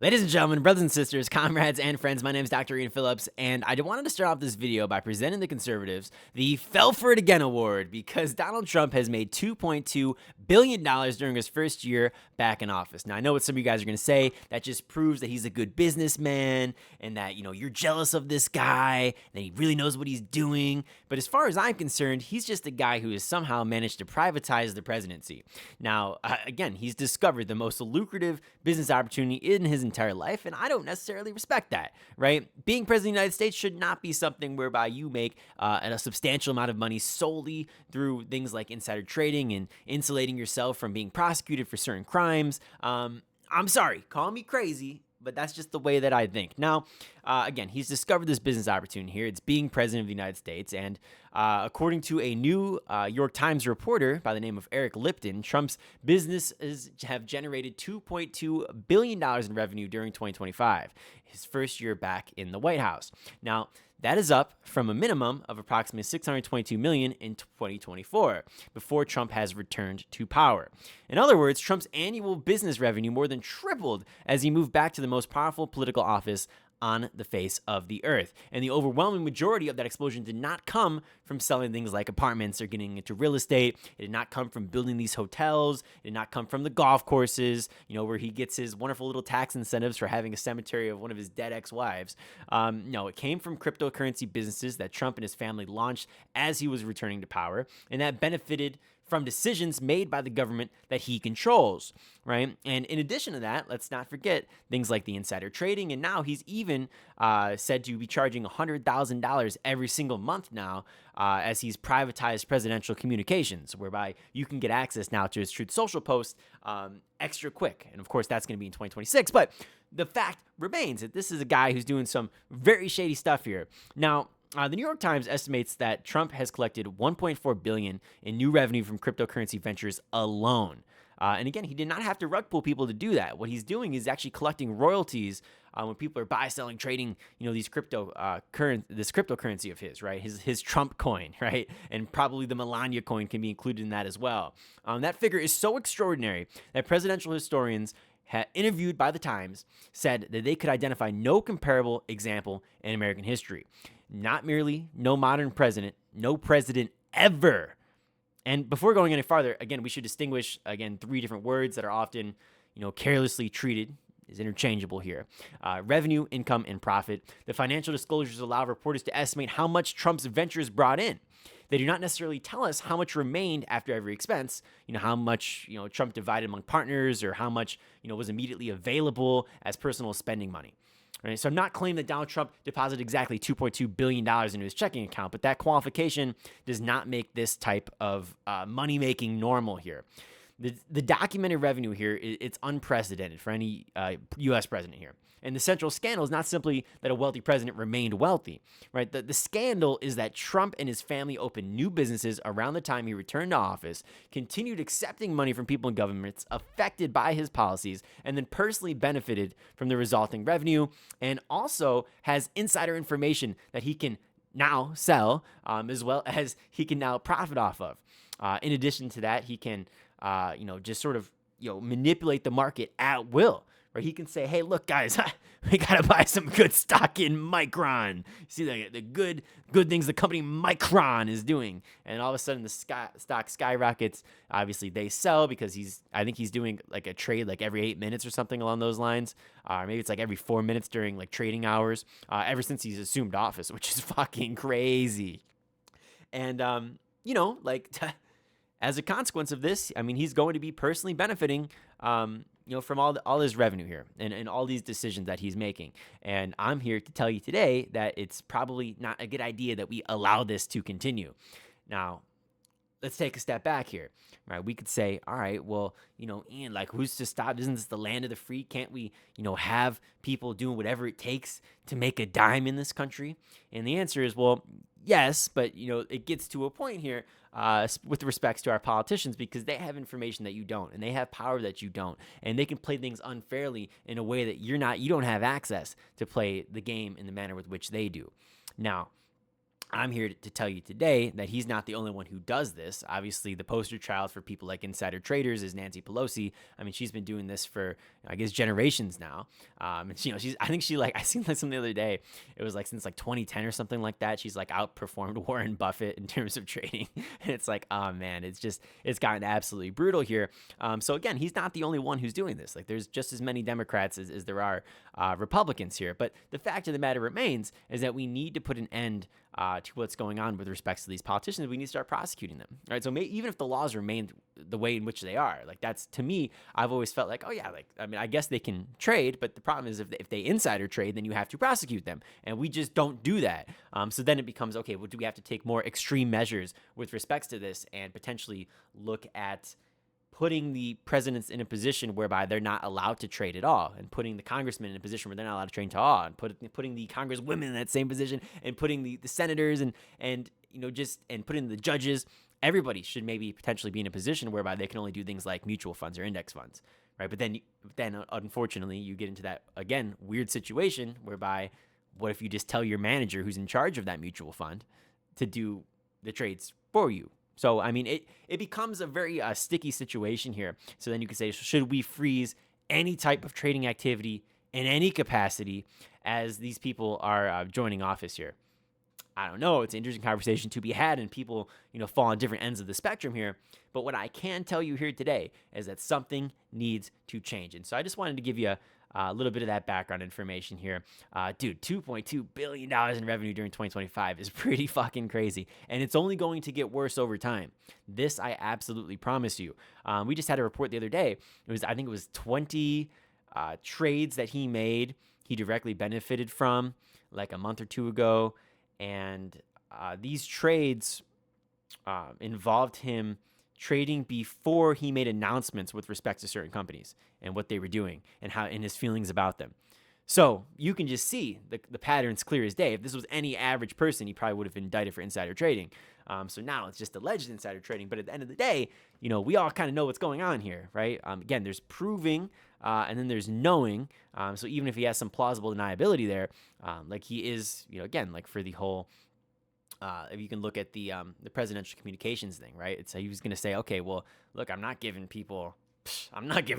Ladies and gentlemen, brothers and sisters, comrades and friends, my name is Dr. Ian Phillips, and I wanted to start off this video by presenting the conservatives the Fell for It Again award because Donald Trump has made $2.2 billion during his first year back in office. Now, I know what some of you guys are going to say. That just proves that he's a good businessman and that, you're jealous of this guy, that he really knows what he's doing. But as far as I'm concerned, he's just a guy who has somehow managed to privatize the presidency. Now, again, he's discovered the most lucrative business opportunity in his entire life, and I don't necessarily respect that, right? Being president of the United States should not be something whereby you make a substantial amount of money solely through things like insider trading and insulating yourself from being prosecuted for certain crimes. I'm sorry, call me crazy, but that's just the way that I think. Now, again, he's discovered this business opportunity here. It's being president of the United States. And according to a new York Times reporter by the name of Eric Lipton, Trump's businesses have generated $2.2 billion in revenue during 2025, his first year back in the White House. Now, that is up from a minimum of approximately $622 million in 2024, before Trump has returned to power. In other words, Trump's annual business revenue more than tripled as he moved back to the most powerful political office on the face of the earth. And the overwhelming majority of that explosion did not come from selling things like apartments or getting into real estate. It did not come from building these hotels. It did not come from the golf courses, where he gets his wonderful little tax incentives for having a cemetery of one of his dead ex-wives. No, it came from cryptocurrency businesses that Trump and his family launched as he was returning to power, and that benefited from decisions made by the government that he controls, right? And in addition to that, let's not forget things like the insider trading. And now he's even said to be charging $100,000 every single month now as he's privatized presidential communications, whereby you can get access now to his Truth Social posts extra quick. And of course, that's going to be in 2026. But the fact remains that this is a guy who's doing some very shady stuff here. Now, the New York Times estimates that Trump has collected $1.4 billion in new revenue from cryptocurrency ventures alone. And again, he did not have to rug pull people to do that. What he's doing is actually collecting royalties when people are buy, selling, trading, these this cryptocurrency of his, right? His Trump coin, right? And probably the Melania coin can be included in that as well. That figure is so extraordinary that presidential historians interviewed by the Times said that they could identify no comparable example in American history. Not merely no modern president, no president ever. And before going any farther, again, we should distinguish, three different words that are often, carelessly treated as interchangeable here. Revenue, income, and profit. The financial disclosures allow reporters to estimate how much Trump's ventures brought in. They do not necessarily tell us how much remained after every expense, how much, Trump divided among partners or how much, was immediately available as personal spending money. Right? So I'm not claiming that Donald Trump deposited exactly $2.2 billion into his checking account, but that qualification does not make this type of money-making normal here. The documented revenue here, it's unprecedented for any U.S. president here. And the central scandal is not simply that a wealthy president remained wealthy, right? The scandal is that Trump and his family opened new businesses around the time he returned to office, continued accepting money from people in governments affected by his policies, and then personally benefited from the resulting revenue, and also has insider information that he can now sell, as well as he can now profit off of. In addition to that, he can, just sort of, manipulate the market at will. Right? He can say, hey, look, guys, we got to buy some good stock in Micron. You see the good things the company Micron is doing. And all of a sudden, the stock skyrockets. Obviously, they sell because I think he's doing like a trade like every 8 minutes or something along those lines. Or maybe it's like every 4 minutes during like trading hours ever since he's assumed office, which is fucking crazy. And, as a consequence of this, he's going to be personally benefiting, from all his revenue here and all these decisions that he's making. And I'm here to tell you today that it's probably not a good idea that we allow this to continue. Now, let's take a step back here, right? We could say, all right, well, Ian, like, who's to stop? Isn't this the land of the free? Can't we, have people doing whatever it takes to make a dime in this country? And the answer is, well, yes, but, it gets to a point here with respects to our politicians because they have information that you don't, and they have power that you don't, and they can play things unfairly in a way that you don't have access to play the game in the manner with which they do. Now, I'm here to tell you today that he's not the only one who does this. Obviously, the poster child for people like insider traders is Nancy Pelosi. I mean, she's been doing this for, I guess, generations now. And I seen like something the other day. It was like since like 2010 or something like that. She's like outperformed Warren Buffett in terms of trading. And it's like, oh man, it's gotten absolutely brutal here. So again, he's not the only one who's doing this. Like there's just as many Democrats as there are Republicans here. But the fact of the matter remains is that we need to put an end to what's going on with respect to these politicians. We need to start prosecuting them. All right. So even if the laws remain the way in which they are, like that's, to me, I've always felt like, oh yeah, like, I mean, I guess they can trade, but the problem is if they insider trade, then you have to prosecute them. And we just don't do that. So then it becomes, okay, well, do we have to take more extreme measures with respects to this and potentially look at putting the presidents in a position whereby they're not allowed to trade at all, and putting the congressmen in a position where they're not allowed to trade at all, and putting the congresswomen in that same position, and putting the senators and putting the judges. Everybody should maybe potentially be in a position whereby they can only do things like mutual funds or index funds, right? But then unfortunately you get into that, again, weird situation whereby what if you just tell your manager who's in charge of that mutual fund to do the trades for you? So, I mean, it becomes a very sticky situation here. So then you could say, should we freeze any type of trading activity in any capacity as these people are joining office here? I don't know. It's an interesting conversation to be had, and people, fall on different ends of the spectrum here. But what I can tell you here today is that something needs to change. And so I just wanted to give you a little bit of that background information here. Dude, $2.2 billion in revenue during 2025 is pretty fucking crazy. And it's only going to get worse over time. This I absolutely promise you. We just had a report the other day. I think it was 20 trades that he made, he directly benefited from like a month or two ago. And these trades involved him trading before he made announcements with respect to certain companies and what they were doing and his feelings about them. So you can just see the patterns clear as day. If this was any average person, he probably would have been indicted for insider trading. So now it's just alleged insider trading. But at the end of the day, we all kind of know what's going on here, right? Again, there's proving and then there's knowing. So even if he has some plausible deniability there, like he is, again, like for the whole, if you can look at the presidential communications thing, right? It's he was going to say, okay, well, look, I'm not giving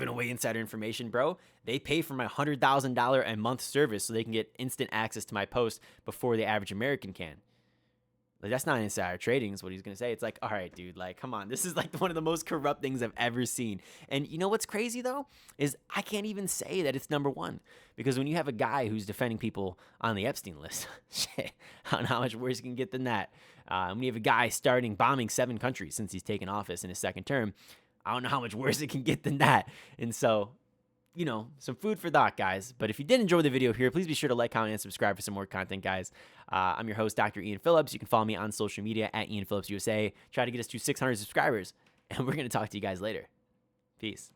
away insider information, bro. They pay for my $100,000 a month service so they can get instant access to my post before the average American can. Like, that's not insider trading is what he's going to say. It's like, all right, dude, like, come on. This is like one of the most corrupt things I've ever seen. And you know what's crazy, though, is I can't even say that it's number one. Because when you have a guy who's defending people on the Epstein list, shit, I don't know how much worse you can get than that. When you have a guy bombing 7 countries since he's taken office in his second term, I don't know how much worse it can get than that. And so, some food for thought, guys. But if you did enjoy the video here, please be sure to like, comment, and subscribe for some more content, guys. I'm your host, Dr. Ian Phillips. You can follow me on social media at Ian Phillips USA. Try to get us to 600 subscribers, and we're going to talk to you guys later. Peace.